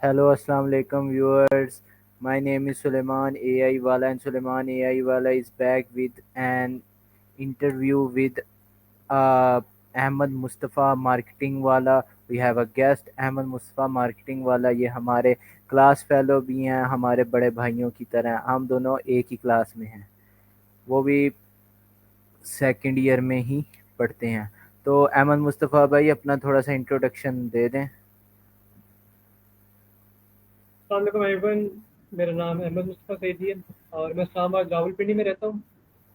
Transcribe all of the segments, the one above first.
Hello, Assalamu alaikum viewers. My name is Suleiman AI Wala, and Suleiman AI Wala is back with an interview with uh, Ahmad Mustafa Marketing Wala. We have a guest Ahmad Mustafa Marketing Wala. ये हमारे class fellow भी हैं, हमारे बड़े भाइयों की तरह। हम दोनों एक ही क्लास में हैं, वो भी सेकंड ईयर में ही पढ़ते हैं। तो अहमद मुस्तफ़ा भाई अपना थोड़ा सा इंट्रोडक्शन दे दें। अस्सलाम एवरीवन। मेरा नाम अहमद मुस्तफ़ा सैदी है और मैं इस्लामाबाद रावलपिंडी में रहता हूँ।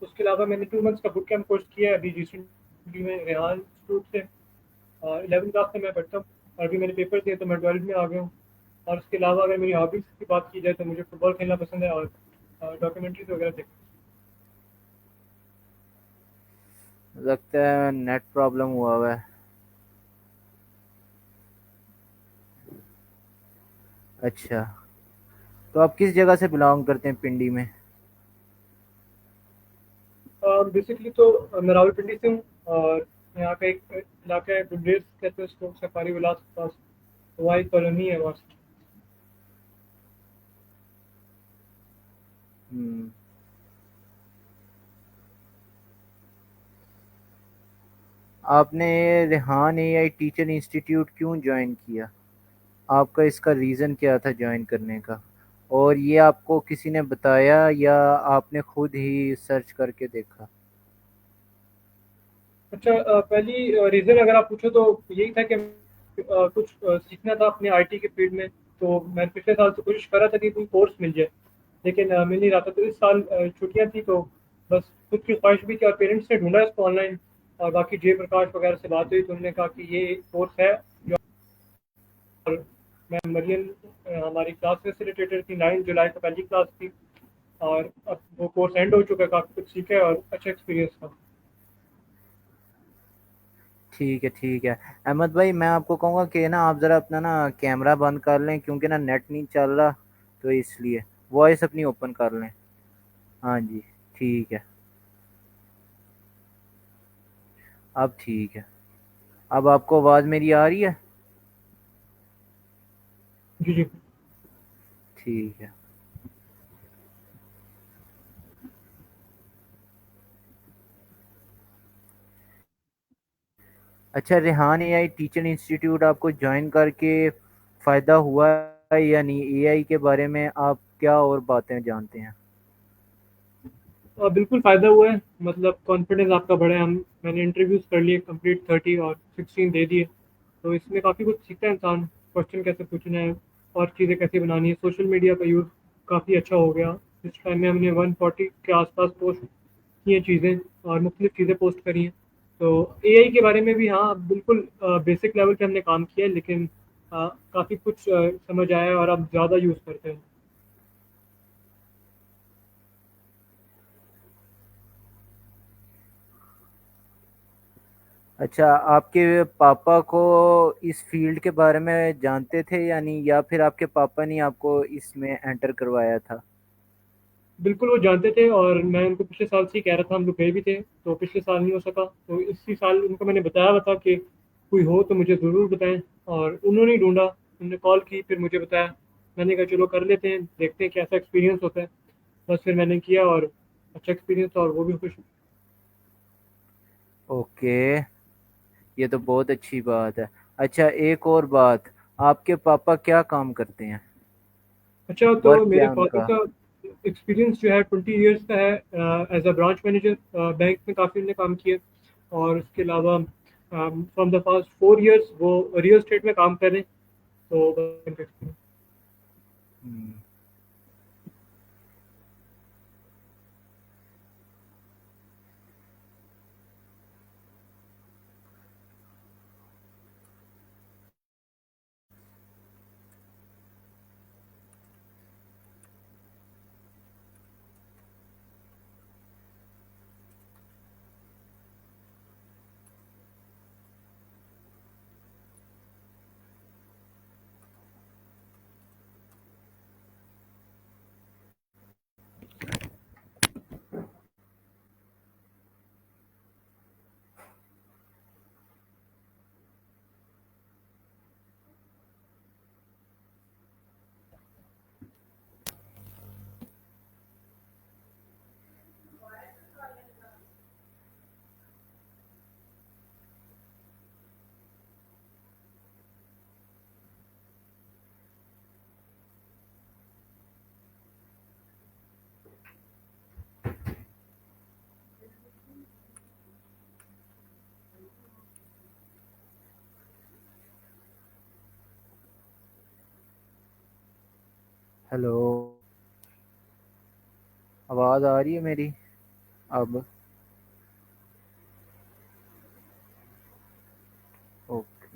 उसके अलावा मैंने 2 मंथ्स का बुक कैंप कोर्स किया है अभी रिसेंटली में रेहान इंस्टीट्यूट से। और 11th क्लास से मैं पढ़ता हूँ और अभी मैंने पेपर दिए तो मैं 12th में आ गया हूँ। और उसके अलावा अगर मेरी हॉबीज़ की बात की जाए तो मुझे फ़ुटबॉल खेलना पसंद है और डॉक्यूमेंट्रीज वगैरह देखना। लगता है नेट प्रॉब्लम हुआ है। अच्छा, तो आप किस जगह से बिलोंग करते हैं पिंडी में? बेसिकली तो मैं रावलपिंडी से हूँ और यहाँ का एक इलाका है गुडरेज कहते हैं उसको, सफारी विलास के पास। तो वहाँ एक कॉलोनी है वहाँ से। हम्म। आपने रेहान एआई टीचर इंस्टीट्यूट क्यों ज्वाइन किया? आपका इसका रीज़न क्या था ज्वाइन करने का? और ये आपको किसी ने बताया या आपने खुद ही सर्च करके देखा? अच्छा, पहली रीज़न अगर आप पूछो तो यही था कि कुछ सीखना था अपने आईटी के फील्ड में। तो मैंने पिछले साल से कोशिश करा था कि कोई कोर्स मिल जाए, लेकिन मिल नहीं रहा था। तो इस साल छुट्टियां थी तो बस खुद की ख्वाहिश भी थी और पेरेंट्स ने ढूंढा इसको ऑनलाइन। और बाकी जयप्रकाश वगैरह से बात हुई तो उन्होंने कहा कि ये कोर्स है। और मैं मरियम हमारी क्लास फैसिलिटेटर थी, 9 जुलाई को पहली क्लास थी। और अब वो कोर्स एंड हो चुका है, काफ़ी कुछ सीखा है और अच्छा एक्सपीरियंस था। ठीक है, ठीक है। अहमद भाई, मैं आपको कहूँगा कि ना आप ज़रा अपना ना कैमरा बंद कर लें, क्योंकि ना नेट नहीं चल रहा, तो इसलिए वॉइस अपनी ओपन कर लें। हाँ जी, ठीक है। अब ठीक है। अब आपको आवाज़ मेरी आ रही है? जी जी। ठीक है। अच्छा, रेहान एआई टीचर इंस्टीट्यूट आपको ज्वाइन करके फ़ायदा हुआ है या नहीं? एआई के बारे में आप क्या और बातें जानते हैं? बिल्कुल फ़ायदा हुआ है, मतलब कॉन्फिडेंस आपका बढ़ा है। हम मैंने इंटरव्यूज़ कर लिए कंप्लीट 30 और 16 दे दिए। तो इसमें काफ़ी कुछ सीखता है इंसान, क्वेश्चन कैसे पूछना है और चीज़ें कैसे बनानी है। सोशल मीडिया का यूज़ काफ़ी अच्छा हो गया। इस टाइम में हमने 140 के आसपास पोस्ट की हैं चीज़ें और मुख्तलिफ चीज़ें पोस्ट करी हैं। तो एआई के बारे में भी हाँ बिल्कुल बेसिक लेवल पे हमने काम किया है, लेकिन काफ़ी कुछ समझ आया है और अब ज़्यादा यूज़ करते हैं। अच्छा, आपके पापा को इस फील्ड के बारे में जानते थे या नहीं, या फिर आपके पापा ने आपको इसमें एंटर करवाया था? बिल्कुल वो जानते थे और मैं उनको पिछले साल से ही कह रहा था, हम लोग गए भी थे। तो पिछले साल नहीं हो सका तो इसी साल उनको मैंने बताया हुआ था कि कोई हो तो मुझे ज़रूर बताएं। और उन्होंने ही ढूंढा, उन्होंने कॉल की फिर मुझे बताया। मैंने कहा चलो कर लेते हैं, देखते हैं कैसा एक्सपीरियंस होता है। बस फिर मैंने किया और अच्छा एक्सपीरियंस था और वो भी खुश। ओके, ये तो बहुत अच्छी बात है। अच्छा, एक और बात, आपके पापा क्या काम करते हैं? अच्छा, तो वर्क क्या मेरे है फादर उनका? का एक्सपीरियंस जो है 20 ईयर्स का है। As a branch manager bank में काफ़ी उन्होंने काम किया। और उसके अलावा फ्रॉम द पास्ट 4 ईयर्स वो रियल एस्टेट में काम कर रहे हैं। तो बस उनका experience। हम्म। हेलो। आवाज़ आ रही है मेरी अब? ओके।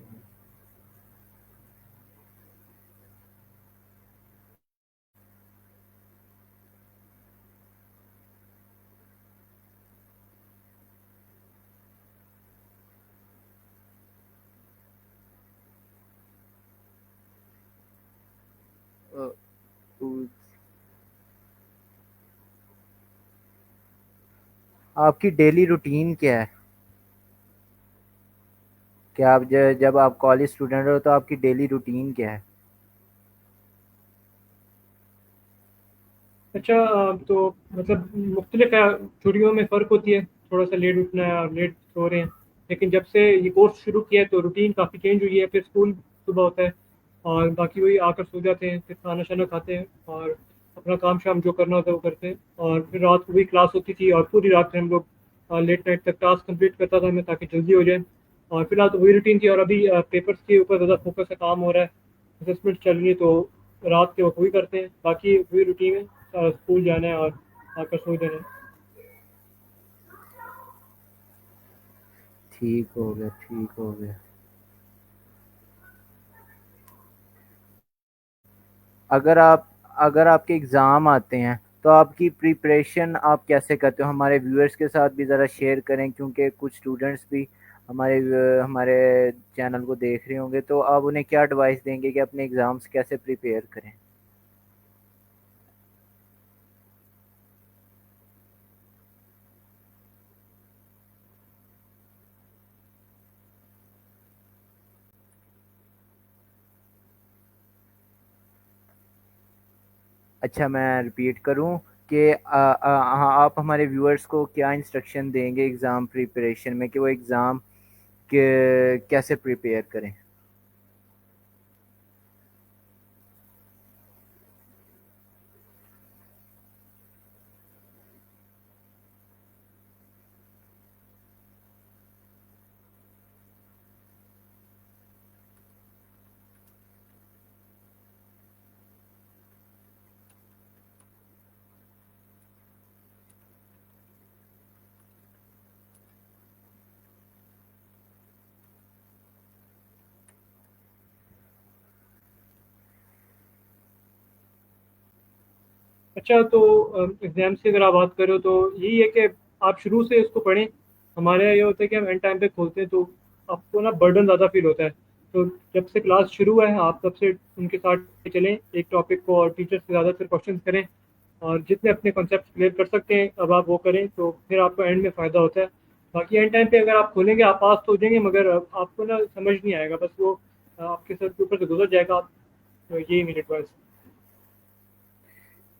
अ, उ- आपकी डेली रूटीन क्या है? क्या आप जब आप कॉलेज स्टूडेंट हो तो आपकी डेली रूटीन क्या है? अच्छा, तो मतलब मुख्तलिफ है, छुट्टियों में फ़र्क होती है, थोड़ा सा लेट उठना है और लेट सो रहे हैं। लेकिन जब से ये कोर्स शुरू किया है तो रूटीन काफ़ी चेंज हुई है। फिर स्कूल सुबह होता है और बाकी वही आकर सो जाते हैं, फिर खाना शाना खाते हैं और अपना काम शाम जो करना होता है वो करते हैं। और फिर रात को भी क्लास होती थी और पूरी रात फिर हम लोग लेट नाइट तक टास्क कंप्लीट करता था मैं, ताकि जल्दी हो जाए। और फिलहाल तो वही रूटीन थी, और अभी पेपर्स के ऊपर ज़्यादा फोकस का काम हो रहा है, असेसमेंट चल रही है, तो रात के वक्त वही करते हैं। बाकी वही रूटीन है, स्कूल जाना है और आकर सो जाना है। ठीक हो गया, ठीक हो गया। अगर आप अगर आपके एग्ज़ाम आते हैं तो आपकी प्रिपरेशन आप कैसे करते हो? हमारे व्यूअर्स के साथ भी ज़रा शेयर करें, क्योंकि कुछ स्टूडेंट्स भी हमारे चैनल को देख रहे होंगे, तो आप उन्हें क्या एडवाइस देंगे कि अपने एग्ज़ाम्स कैसे प्रिपेयर करें? अच्छा, मैं रिपीट करूं कि हाँ, आप हमारे व्यूअर्स को क्या इंस्ट्रक्शन देंगे एग्ज़ाम प्रिपरेशन में, कि वो एग्ज़ाम के कैसे प्रिपेयर करें? अच्छा, तो एग्जाम्स की अगर आप बात करो तो यही है कि आप शुरू से इसको पढ़ें। हमारे यहाँ ये होता है कि हम एंड टाइम पे खोलते हैं, तो आपको ना बर्डन ज़्यादा फील होता है। तो जब से क्लास शुरू है आप तब से उनके साथ चलें एक टॉपिक को, और टीचर से ज़्यादातर क्वेश्चन करें और जितने अपने कॉन्सेप्ट क्लियर कर सकते हैं अब आप वो करें, तो फिर आपको एंड में फ़ायदा होता है। बाकी एंड टाइम पे अगर आप खोलेंगे आप पास तो हो जाएंगे, मगर आपको ना समझ नहीं आएगा, बस वो आपके सर के ऊपर से गुजर जाएगा। तो यही मेरी एडवाइस। ठीक।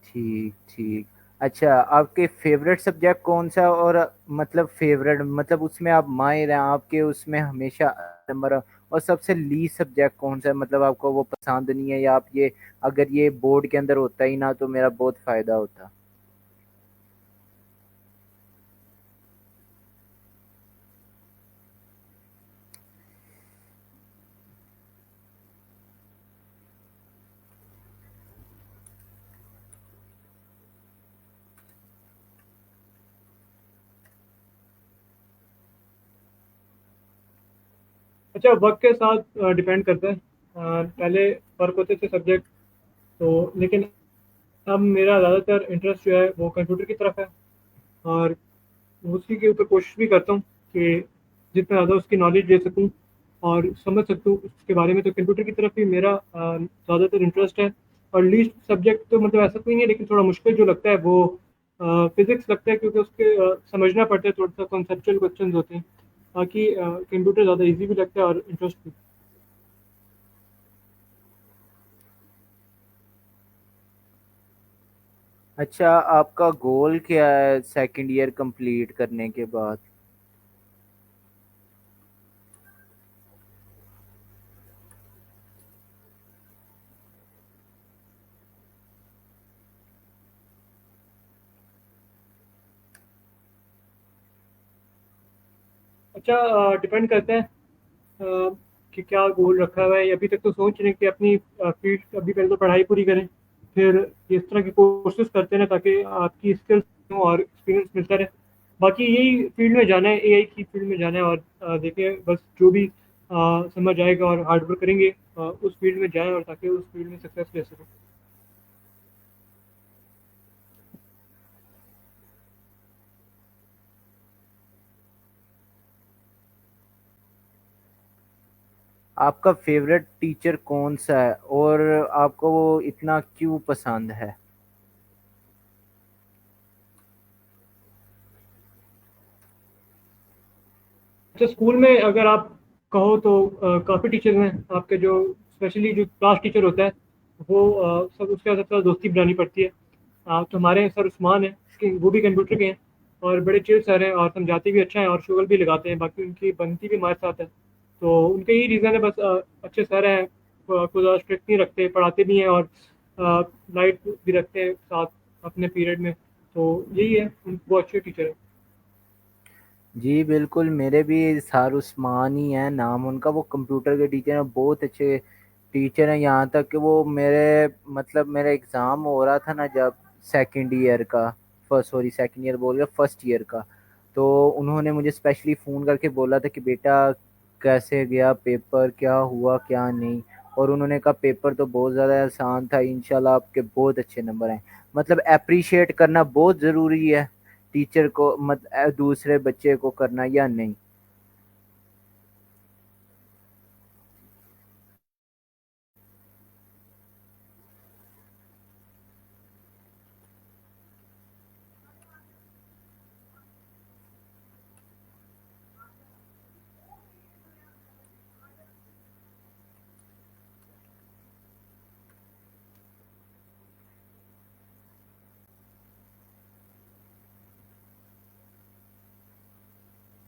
ठीक, ठीक। अच्छा, आपके फेवरेट सब्जेक्ट कौन सा? और मतलब फेवरेट मतलब उसमें आप माहिर हैं, आपके उसमें हमेशा नंबर। और सबसे लीस्ट सब्जेक्ट कौन सा है, मतलब आपको वो पसंद नहीं है, या आप ये अगर ये बोर्ड के अंदर होता ही ना तो मेरा बहुत फायदा होता? अच्छा, वक्त के साथ डिपेंड करता है। पहले फ़र्क होते थे सब्जेक्ट, तो लेकिन अब मेरा ज़्यादातर इंटरेस्ट जो है वो कंप्यूटर की तरफ है, और उसी के ऊपर कोशिश भी करता हूँ कि जितना ज़्यादा उसकी नॉलेज ले सकूँ और समझ सकूँ उसके बारे में। तो कंप्यूटर की तरफ ही मेरा ज़्यादातर इंटरेस्ट है। और लीस्ट सब्जेक्ट तो मतलब ऐसा कोई नहीं है, लेकिन थोड़ा मुश्किल जो लगता है वो फिज़िक्स लगता है, क्योंकि उसके समझना पड़ता है, थोड़ा सा कॉन्सेप्चुअल क्वेश्चंस होते हैं। बाकी कंप्यूटर ज़्यादा इजी भी लगता है और इंटरेस्ट भी। अच्छा, आपका गोल क्या है सेकंड ईयर कंप्लीट करने के बाद? अच्छा, डिपेंड करता है कि क्या गोल रखा हुआ है। अभी तक तो सोच रहे हैं कि अपनी फील्ड, अभी पहले तो पढ़ाई पूरी करें, फिर इस तरह के कोर्सेज करते रहें ताकि आपकी स्किल्स हो और एक्सपीरियंस मिलता रहे। बाकी यही फील्ड में जाना है, एआई की फील्ड में जाना है, और देखिए बस जो भी समझ आएगा और हार्ड वर्क करेंगे उस फील्ड में जाएं और ताकि उस फील्ड में सक्सेस ले सकें। आपका फेवरेट टीचर कौन सा है और आपको वो इतना क्यों पसंद है? अच्छा, स्कूल में अगर आप कहो तो काफ़ी टीचर्स हैं आपके, जो स्पेशली जो क्लास टीचर होता है वो सब उसके साथ साथ दोस्ती बनानी पड़ती है। तो हमारे सर उस्मान हैं वो भी कंप्यूटर के हैं और बड़े चिल सर हैं और समझाते भी अच्छा है और शुगर भी लगाते हैं, बाकी उनकी बनती भी हमारे साथ है। तो उनके यही रीज़न है बस, अच्छे सर हैं, को ज़्यादा स्ट्रिक्ट नहीं रखते, पढ़ाते भी हैं और लाइट भी रखते हैं साथ अपने पीरियड में। तो यही है, वो अच्छे टीचर हैं। जी बिल्कुल, मेरे भी सर उस्मान ही है नाम उनका। वो कंप्यूटर के टीचर हैं, बहुत अच्छे टीचर हैं। यहाँ तक कि वो मेरे मतलब मेरा एग्ज़ाम हो रहा था ना जब, सेकंड ईयर का, फर्स्ट सॉरी सेकंड ईयर बोल गया, फर्स्ट ईयर का, तो उन्होंने मुझे स्पेशली फ़ोन करके बोला था कि बेटा कैसे गया पेपर, क्या हुआ क्या नहीं। और उन्होंने कहा पेपर तो बहुत ज़्यादा आसान था, इंशाल्लाह आपके बहुत अच्छे नंबर आए। मतलब अप्रिशिएट करना बहुत ज़रूरी है टीचर को, दूसरे बच्चे को करना या नहीं।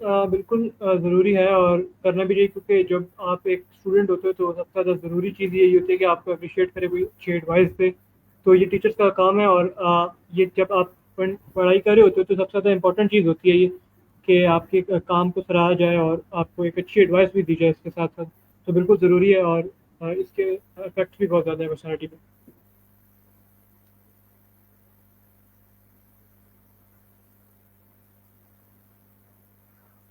बिल्कुल ज़रूरी है और करना भी चाहिए, क्योंकि जब आप एक स्टूडेंट होते हो तो सबसे ज़्यादा ज़रूरी चीज़ यही होती है कि आपको अप्रिशिएट करे कोई अच्छी एडवाइस दे। तो ये टीचर्स का काम है, और ये जब आप पढ़ाई कर रहे होते हो तो सबसे ज़्यादा इंपॉर्टेंट चीज़ होती है ये कि आपके काम को सराहा जाए और आपको एक अच्छी एडवाइस भी दी जाए इसके साथ साथ। तो बिल्कुल ज़रूरी है, और इसके इफेक्ट्स भी बहुत ज़्यादा है पर्सनैलिटी पे।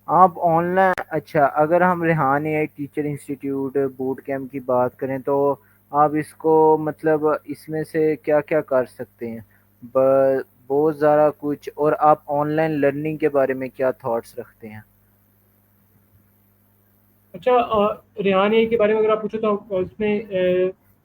आप ऑनलाइन, अच्छा अगर हम Rehan AI teacher institute boot camp की बात करें तो आप इसको मतलब इसमें से क्या क्या कर सकते हैं? बहुत ज़्यादा कुछ। और आप ऑनलाइन लर्निंग के बारे में क्या थॉट्स रखते हैं? अच्छा, रेहान ए के बारे में अगर आप पूछो तो उसमें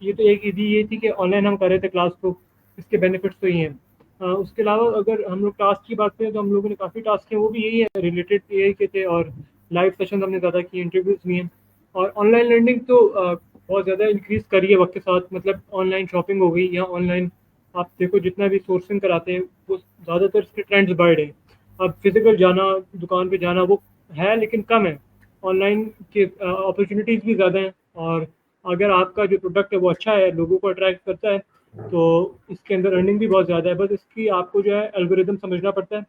ये तो एक इजी ये थी कि ऑनलाइन हम कर रहे थे क्लास, तो इसके बेनिफिट्स तो ही हैं। उसके अलावा अगर हम लोग टास्क की बात करें तो हम लोगों ने काफ़ी टास्क किए, वो भी यही है, रिलेटेड एआई के थे, और लाइव सेशन हमने ज़्यादा किए, इंटरव्यूज भी हैं। और ऑनलाइन लर्निंग तो बहुत ज़्यादा इंक्रीज़ करी है वक्त के साथ, मतलब ऑनलाइन शॉपिंग हो गई या ऑनलाइन आप देखो जितना भी सोर्सिंग कराते हैं वो ज़्यादातर इसके ट्रेंड्स बढ़ रहे हैं। अब फिजिकल जाना, दुकान पे जाना वो है लेकिन कम है। ऑनलाइन के अपॉर्चुनिटीज़ भी ज़्यादा हैं, और अगर आपका जो प्रोडक्ट है वो अच्छा है, लोगों को अट्रैक्ट करता है, तो इसके अंदर अर्निंग भी बहुत ज़्यादा है। बस इसकी आपको जो है एल्गोरिदम समझना पड़ता है,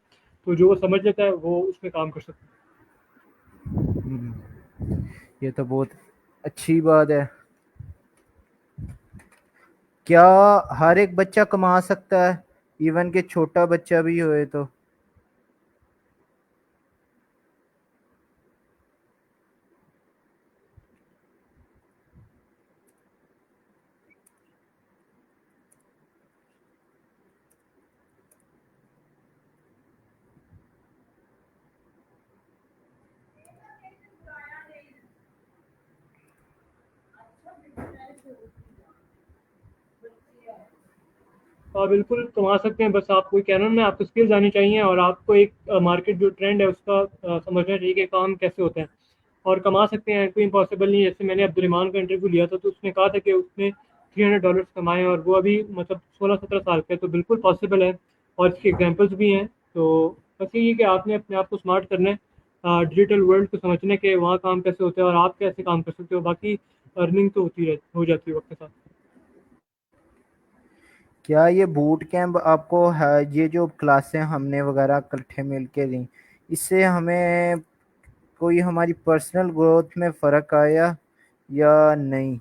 तो जो वो समझ लेता है वो उसमें काम कर सकता है। हम्म, ये तो बहुत अच्छी बात है। क्या हर एक बच्चा कमा सकता है, इवन के छोटा बच्चा भी होए तो? बिल्कुल कमा सकते हैं, बस आपको कैनन में आपको स्किल्स आनी चाहिए और आपको एक मार्केट जो ट्रेंड है उसका समझना चाहिए कि काम कैसे होता है। और कमा सकते हैं, कोई इम्पॉसिबल नहीं है। जैसे मैंने अब्दुलरहमान का इंटरव्यू लिया था तो उसने कहा था कि उसने $300 कमाए और वो अभी मतलब 16-17 साल का है, तो बिल्कुल पॉसिबल है। और इसके एग्जाम्पल्स भी हैं। तो बस यही है कि आपने अपने आप को स्मार्ट करना है, डिजिटल वर्ल्ड को समझने के वहाँ काम कैसे होते हैं और आप कैसे काम कर सकते हो, बाकी अर्निंग तो होती रह हो जाती है वक्त के साथ। क्या ये बूट कैंप आपको है, ये जो क्लासें हमने वगैरह इकट्ठे मिलके ली, इससे हमें कोई हमारी पर्सनल ग्रोथ में फ़र्क आया, या नहीं?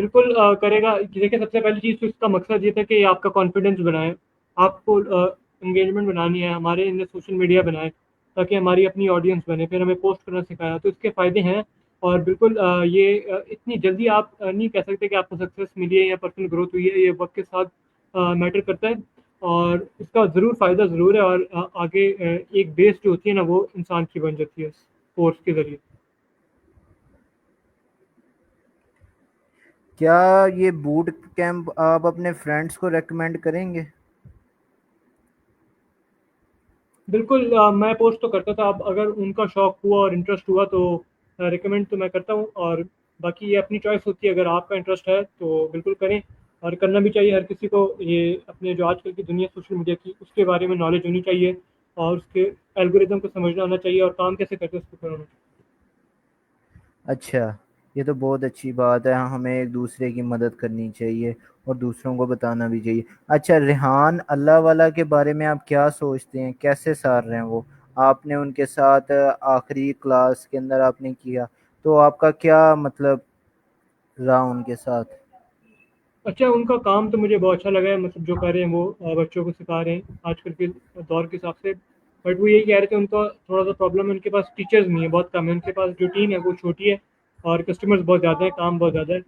बिल्कुल करेगा। देखिए, सबसे पहली चीज़ तो इसका मकसद ये था कि आपका कॉन्फिडेंस बनाए, आपको एंगेजमेंट बनानी है, हमारे इन सोशल मीडिया बनाए ताकि हमारी अपनी ऑडियंस बने, फिर हमें पोस्ट करना सिखाया, तो इसके फ़ायदे हैं। और बिल्कुल ये इतनी जल्दी आप नहीं कह सकते कि आपको सक्सेस मिली है या पर्सनल ग्रोथ हुई है, ये वक्त के साथ मैटर करता है। और इसका ज़रूर फ़ायदा ज़रूर है, और आगे एक बेस जो होती है ना वो इंसान की बन जाती है इस कोर्स के ज़रिए। क्या ये बूट कैंप आप अपने फ्रेंड्स को रेकमेंड करेंगे? बिल्कुल मैं पोस्ट तो करता था। अब अगर उनका शौक हुआ और इंटरेस्ट हुआ तो रिकमेंड तो मैं करता हूँ। और बाकी ये अपनी चॉइस होती है, अगर आपका इंटरेस्ट है तो बिल्कुल करें। और करना भी चाहिए हर किसी को। ये अपने जो आजकल की दुनिया सोशल मीडिया की, उसके बारे में नॉलेज होनी चाहिए, और उसके एल्गोरिदम को समझना आना चाहिए, और काम कैसे करते हैं उसको करना। अच्छा, ये तो बहुत अच्छी बात है। हमें एक दूसरे की मदद करनी चाहिए और दूसरों को बताना भी चाहिए। अच्छा, रेहान अल्लाह वाला के बारे में आप क्या सोचते हैं? कैसे सार रहे हैं वो? आपने उनके साथ आखिरी क्लास के अंदर आपने किया, तो आपका क्या मतलब रहा उनके साथ? अच्छा, उनका काम तो मुझे बहुत अच्छा लगा है, मतलब जो कर रहे हैं वो बच्चों को सिखा रहे हैं आजकल के दौर के हिसाब से। बट वो यही कह रहे थे, उनका थोड़ा सा प्रॉब्लम है, उनके पास टीचर्स नहीं है, बहुत कम है उनके पास, जो टीम है वो छोटी है, और कस्टमर्स बहुत ज़्यादा है, काम बहुत ज़्यादा है।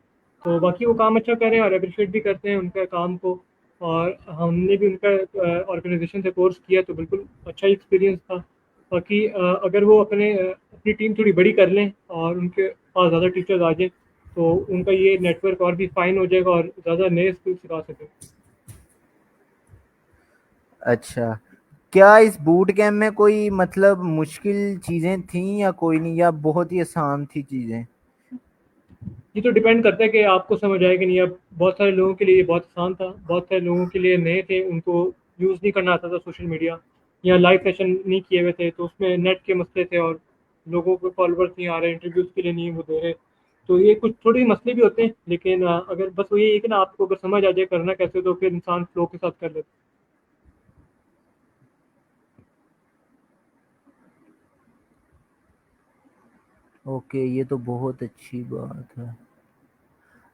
तो बाकी वो काम अच्छा कर रहे हैं और अप्रिशिएट भी करते हैं उनका काम को। और हमने भी उनका ऑर्गेनाइजेशन से कोर्स किया, तो बिल्कुल अच्छा एक्सपीरियंस था। बाकी अगर वो अपनी टीम थोड़ी बड़ी कर लें और उनके पास ज़्यादा टीचर्स आ जाए, तो उनका ये नेटवर्क और भी फाइन हो जाएगा और ज़्यादा नए स्किल सिखा सकें। अच्छा, क्या इस बूट कैंप में कोई मतलब मुश्किल चीजें थी या कोई नहीं, या बहुत ही आसान थी चीजें? ये तो डिपेंड करता है कि आपको समझ आए कि नहीं। अब बहुत सारे लोगों के लिए ये बहुत आसान था, बहुत सारे लोगों के लिए नए थे, उनको यूज़ नहीं करना आता था सोशल मीडिया, या लाइव सेशन नहीं किए हुए थे, तो उसमें नेट के मसले थे, और लोगों को फॉलोवर्स नहीं आ रहे, इंटरव्यूज़ के लिए नहीं वो दे रहे। तो ये कुछ थोड़े मसले भी होते हैं, लेकिन अगर बस वो ये है कि ना, आपको अगर समझ आ जाए करना कैसे, तो फिर इंसान फ्लो के साथ कर लेता है। ओके, ये तो बहुत अच्छी बात है।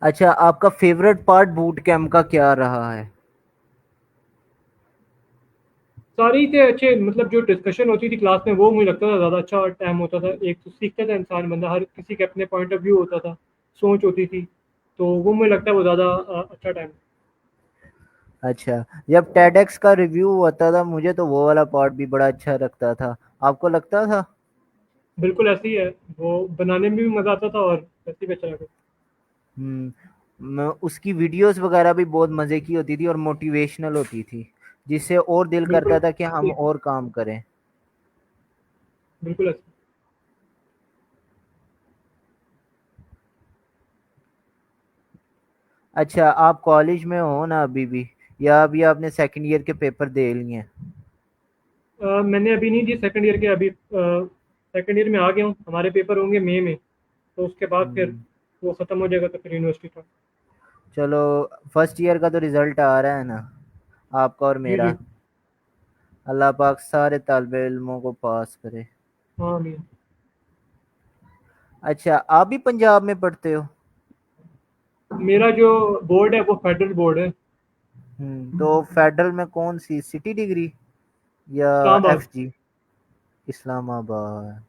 अच्छा, आपका फेवरेट पार्ट बूट कैंप का क्या रहा है? सारे ही थे अच्छे, मतलब जो डिस्कशन होती थी क्लास में वो मुझे लगता था ज़्यादा अच्छा टाइम होता था। एक तो सीखता था इंसान, बंदा, हर किसी के अपने पॉइंट ऑफ व्यू होता था, सोच होती थी, तो वो मुझे लगता है वो ज़्यादा अच्छा टाइम। अच्छा, जब टेडेक्स का रिव्यू होता था, मुझे तो वो वाला पार्ट भी बड़ा अच्छा लगता था। आपको लगता था? बिल्कुल ऐसे ही है, वो बनाने में भी मज़ा आता था और वैसे भी अच्छा लगा। हम्म, उसकी वीडियोस वगैरह भी बहुत मजे की होती थी और मोटिवेशनल होती थी, जिससे और दिल बिल्कुल करता था कि ऐसे हम ही है, और काम करें। बिल्कुल ऐसे। अच्छा, आप कॉलेज में हो ना अभी भी, या अभी आपने सेकंड ईयर के पेपर दे लिए हैं? मैंने अभी नहीं दी सेकंड ईयर के, अभी सेकंड ईयर में आ गया हूँ। हमारे पेपर होंगे मई में, तो उसके बाद फिर हम्म, वो ख़त्म हो जाएगा, तो फिर यूनिवर्सिटी का। चलो, फर्स्ट ईयर का तो रिजल्ट आ रहा है ना, आपका और जी मेरा। जी। अल्लाह पाक सारे तालिबे इल्मों को पास करे। हाँ नहीं। अच्छा, आप भी पंजाब में पढ़ते हो? मेरा जो बोर्ड है वो फेडरल बोर्ड है। तो फेडरल में कौन सी सिटी डिग्री या Islamabad. F G? Islamabad.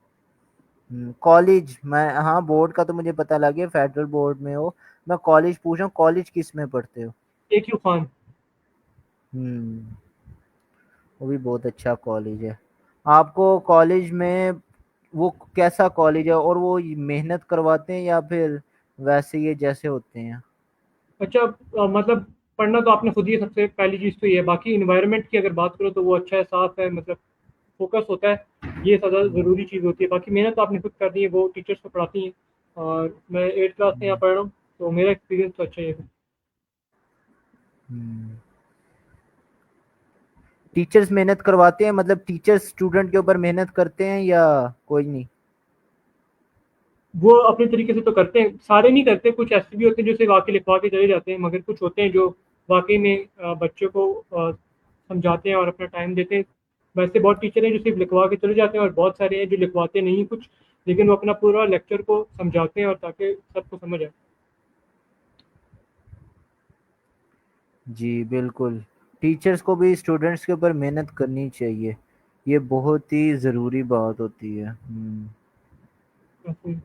College मैं, हाँ, बोर्ड का तो मुझे पता लग गया, फेडरल बोर्ड में हो। मैं कॉलेज पूछ रहा हूँ, कॉलेज किस में पढ़ते हो? एक यू खान। हम्म, वो भी बहुत अच्छा कॉलेज है। आपको कॉलेज में वो कैसा कॉलेज है, और वो मेहनत करवाते हैं या फिर वैसे ही जैसे होते हैं? अच्छा, मतलब पढ़ना तो आपने खुद ही, सबसे पहली चीज़ तो ये है। बाकी इन्वायरमेंट की अगर बात करो तो वो अच्छा है, साफ है, मतलब फोकस होता है, ये ज़्यादा हम्म, ज़रूरी चीज़ होती है। बाकी मेहनत तो आपने खुद करनी है, वो टीचर्स को पढ़ाती हैं। और मैं 8 क्लास से यहाँ हम्म, पढ़ रहा हूँ, तो मेरा एक्सपीरियंस तो अच्छा ही है। हम्म। टीचर्स मेहनत करवाते हैं, मतलब टीचर्स स्टूडेंट के ऊपर मेहनत करते हैं या कोई नहीं? वो अपने तरीके से तो करते हैं, सारे नहीं करते, कुछ ऐसे भी होते हैं जो सिर्फ आके लिखवा के चले जाते हैं, मगर कुछ होते हैं जो वाकई में बच्चों को समझाते हैं और अपना टाइम देते हैं। वैसे बहुत टीचर हैं जो सिर्फ लिखवा के चले जाते हैं, और बहुत सारे हैं जो लिखवाते नहीं कुछ, लेकिन वो अपना पूरा लेक्चर को समझाते हैं और ताकि सबको समझ आए। जी बिल्कुल। टीचर्स को भी स्टूडेंट्स के ऊपर मेहनत करनी चाहिए, ये बहुत ही ज़रूरी बात होती है। काफ़ी।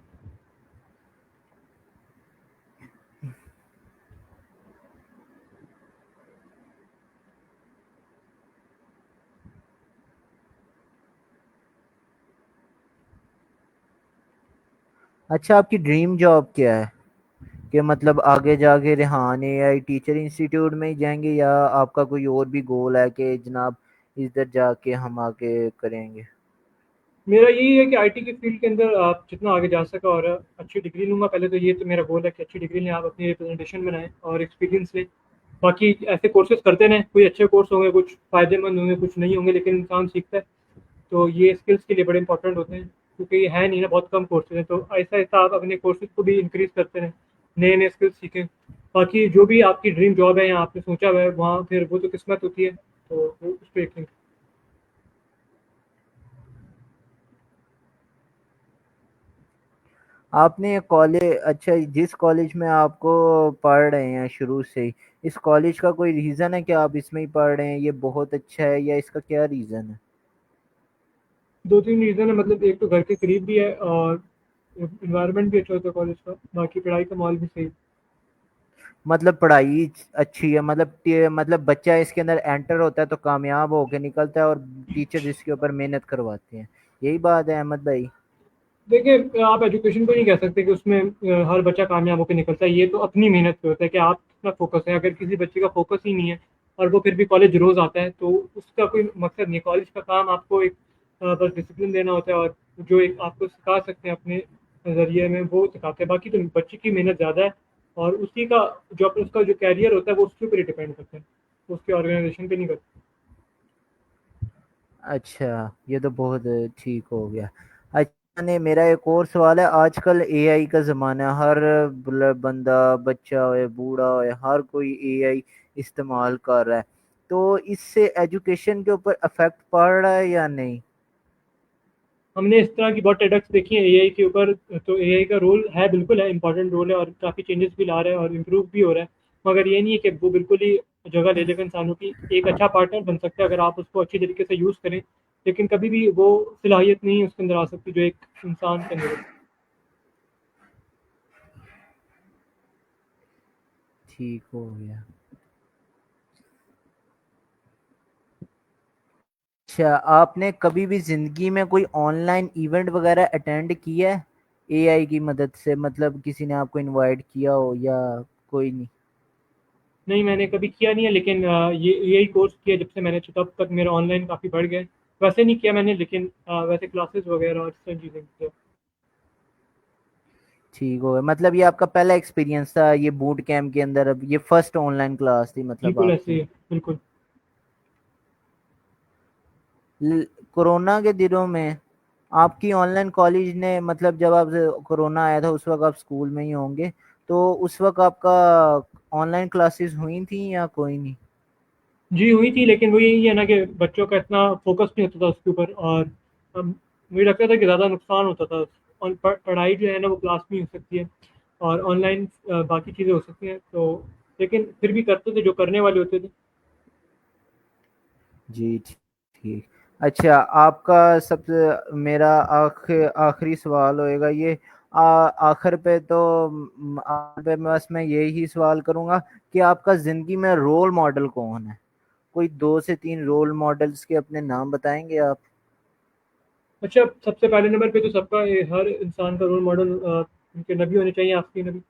अच्छा, आपकी ड्रीम जॉब क्या है? कि मतलब आगे जाके रेहान एआई टीचर इंस्टीट्यूट में ही जाएंगे, या आपका कोई और भी गोल है कि जनाब इधर जाके हम आके करेंगे? मेरा यही है कि आईटी की फील्ड के अंदर आप जितना आगे जा सका और अच्छी डिग्री लूँगा पहले, तो ये तो मेरा गोल है कि अच्छी डिग्री लें, आप अपनी रिप्रेजेंटेशन बनाएँ और एक्सपीरियंस लें। बाकी ऐसे कोर्सेज़ करते रहें, कोई अच्छे कोर्स होंगे, कुछ फ़ायदेमंद होंगे, कुछ नहीं होंगे, लेकिन इंसान सीखता है। तो ये स्किल्स के लिए बड़े इंपॉर्टेंट होते हैं, क्योंकि ये है नहीं ना, बहुत कम कोर्सेज़ हैं, तो ऐसा-ऐसा आप अपने कोर्सेज़ को भी इंक्रीज़ करते रहें, नए-नए स्किल्स सीखें। बाकी जो भी आपकी ड्रीम जॉब है या आपने सोचा हुआ है, वहाँ फिर वो तो किस्मत होती है, तो वो उस पे यकीन। आपने कॉलेज, अच्छा जिस कॉलेज में आपको पढ़ रहे हैं शुरू से ही, इस कॉलेज का कोई रीज़न है कि आप इसमें ही पढ़ रहे हैं, ये बहुत अच्छा है, या इसका क्या रीज़न है? 2-3 रीज़न है, मतलब एक तो घर के करीब भी है और एनवायरनमेंट भी अच्छा होता है कॉलेज का, बाकी पढ़ाई का माहौल भी सही है। मतलब पढ़ाई अच्छी है, मतलब मतलब बच्चा इसके अंदर एंटर होता है तो कामयाब होके निकलता है, और टीचर इसके ऊपर मेहनत करवाते हैं, यही बात है अहमद भाई? देखिए, आप एजुकेशन को नहीं कह सकते कि उसमें हर बच्चा कामयाब होकर निकलता है, ये तो अपनी मेहनत पे होता है कि आप कितना फ़ोकस है। अगर किसी बच्चे का फ़ोकस ही नहीं है और वो फिर भी कॉलेज रोज़ आता है, तो उसका कोई मकसद नहीं है। कॉलेज का काम आपको एक बस डिसिप्लिन देना होता है, और जो एक आपको सिखा सकते हैं अपने ज़रिए में, वो सिखाते हैं। बाकी तो बच्चे की मेहनत ज़्यादा है, और उसी का उसका जो कैरियर होता है, वो उसके ऊपर ही डिपेंड करता है, उसके ऑर्गेनाइज़ेशन पे नहीं करता। अच्छा, ये तो बहुत ठीक हो गया। अच्छा, ने मेरा एक और सवाल है, आजकल एआई का ज़माना है, हर बंदा, बच्चा हो बूढ़ा हो, हर कोई एआई इस्तेमाल कर रहा है, तो इससे एजुकेशन के ऊपर इफेक्ट पड़ रहा है या नहीं? हमने इस तरह की बहुत टेडक्स देखी है एआई के ऊपर। तो एआई का रोल है, बिल्कुल है, इंपॉर्टेंट रोल है, और काफ़ी चेंजेस भी ला रहा है और इम्प्रूव भी हो रहा है। मगर ये नहीं है कि वो बिल्कुल ही जगह ले लेगा इंसानों की। एक अच्छा पार्टनर बन सकता है अगर आप उसको अच्छी तरीके से यूज़ करें, लेकिन कभी भी वो सलाहियत नहीं उसके अंदर आ सकती जो एक इंसान के अंदर होती ठीक हो गया। अच्छा, आपने कभी भी जिंदगी में कोई ऑनलाइन इवेंट वगैरह अटेंड किया है एआई की मदद से, मतलब किसी ने आपको इनवाइट किया हो या कोई नहीं? है। नहीं, मैंने कभी किया नहीं है, लेकिन ये यही कोर्स किया जब से मैंने, तो तब तक मेरा ऑनलाइन काफ़ी बढ़ गया है। वैसे नहीं किया मैंने, लेकिन वैसे क्लासेस वगैरह और इस तरह चीज़ें की है। ठीक हो गया, मतलब ये आपका पहला एक्सपीरियंस था ये बूट कैंप के अंदर, अब ये फर्स्ट ऑनलाइन क्लास थी मतलब बिल्कुल ऐसे ही आपकी? है, बिल्कुल। ल- कोरोना के दिनों में आपकी ऑनलाइन कॉलेज ने, मतलब जब आप कोरोना आया था उस वक्त आप स्कूल में ही होंगे, तो उस वक्त आपका ऑनलाइन क्लासेस हुई थी या कोई नहीं? जी, हुई थी, लेकिन वो यही है ना कि बच्चों का इतना फ़ोकस नहीं होता था उसके ऊपर, और मुझे लगता था कि ज़्यादा नुकसान होता था। और पढ़ाई जो है ना, वो क्लास में ही हो सकती है, और ऑनलाइन बाकी चीज़ें हो सकती हैं, तो लेकिन फिर भी करते थे जो करने वाले होते थे। जी ठीक। अच्छा, आपका सबसे, मेरा आखिरी सवाल होएगा ये, आखिर पे तो आखिर पे बस मैं यही सवाल करूंगा कि आपका जिंदगी में रोल मॉडल कौन है? कोई 2 से 3 रोल मॉडल्स के अपने नाम बताएंगे आप? अच्छा, सबसे पहले नंबर पे तो सबका हर इंसान का रोल मॉडल उनके नबी होने चाहिए, आखिरी नबी।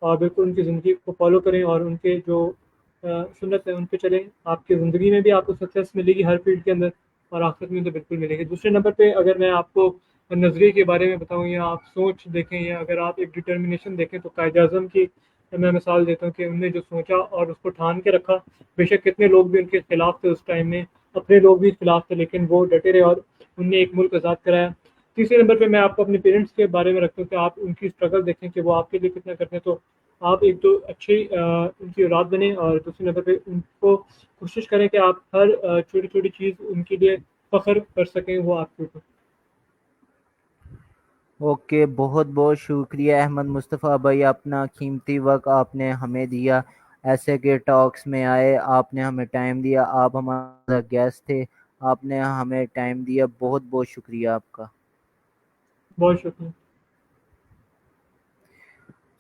और बिल्कुल उनकी ज़िंदगी को फॉलो करें और उनके जो सुन्नत है उन पे चलें। आपकी ज़िंदगी में भी आपको सक्सेस मिलेगी हर फील्ड के अंदर, और आखिरत में तो बिल्कुल मिलेगी। दूसरे नंबर पे अगर मैं आपको नज़रिए के बारे में बताऊँ, या आप सोच देखें, या अगर आप एक डिटर्मिनेशन देखें, तो कायद अज़म की मैं मिसाल देता हूँ कि उन्होंने जो सोचा और उसको ठान के रखा, बेशक कितने लोग भी उनके खिलाफ थे उस टाइम में, अपने लोग भी खिलाफ थे, लेकिन वो डटे रहे और उनने एक मुल्क आज़ाद कराया। तीसरे नंबर पे मैं आपको अपने पेरेंट्स के बारे में रखता हूँ कि आप उनकी स्ट्रगल देखें कि वो आपके लिए कितना करते हैं, तो आप एक तो अच्छी उनकी औलाद बने। और दूसरे नंबर पे उनको कोशिश करें कि आप हर छोटी-छोटी चीज़ उनके लिए फ़ख्र कर सकें वो आपके ऊपर। ओके, बहुत बहुत शुक्रिया अहमद मुस्तफ़ा भाई, अपना कीमती वक्त आपने हमें दिया ऐसे के टॉक्स में आए, आपने हमें टाइम दिया, आप हमारा गेस्ट थे, आपने हमें टाइम दिया, बहुत बहुत शुक्रिया आपका। बहुत शुक्रिया।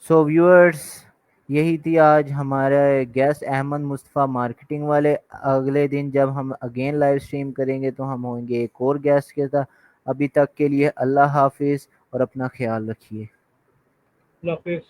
सो व्यूअर्स, यही थी आज हमारे गेस्ट अहमद मुस्तफ़ा मार्केटिंग वाले। अगले दिन जब हम अगेन लाइव स्ट्रीम करेंगे तो हम होंगे एक और गेस्ट के साथ। अभी तक के लिए अल्लाह हाफिज़ और अपना ख्याल रखिए। अल्लाह हाफिज़।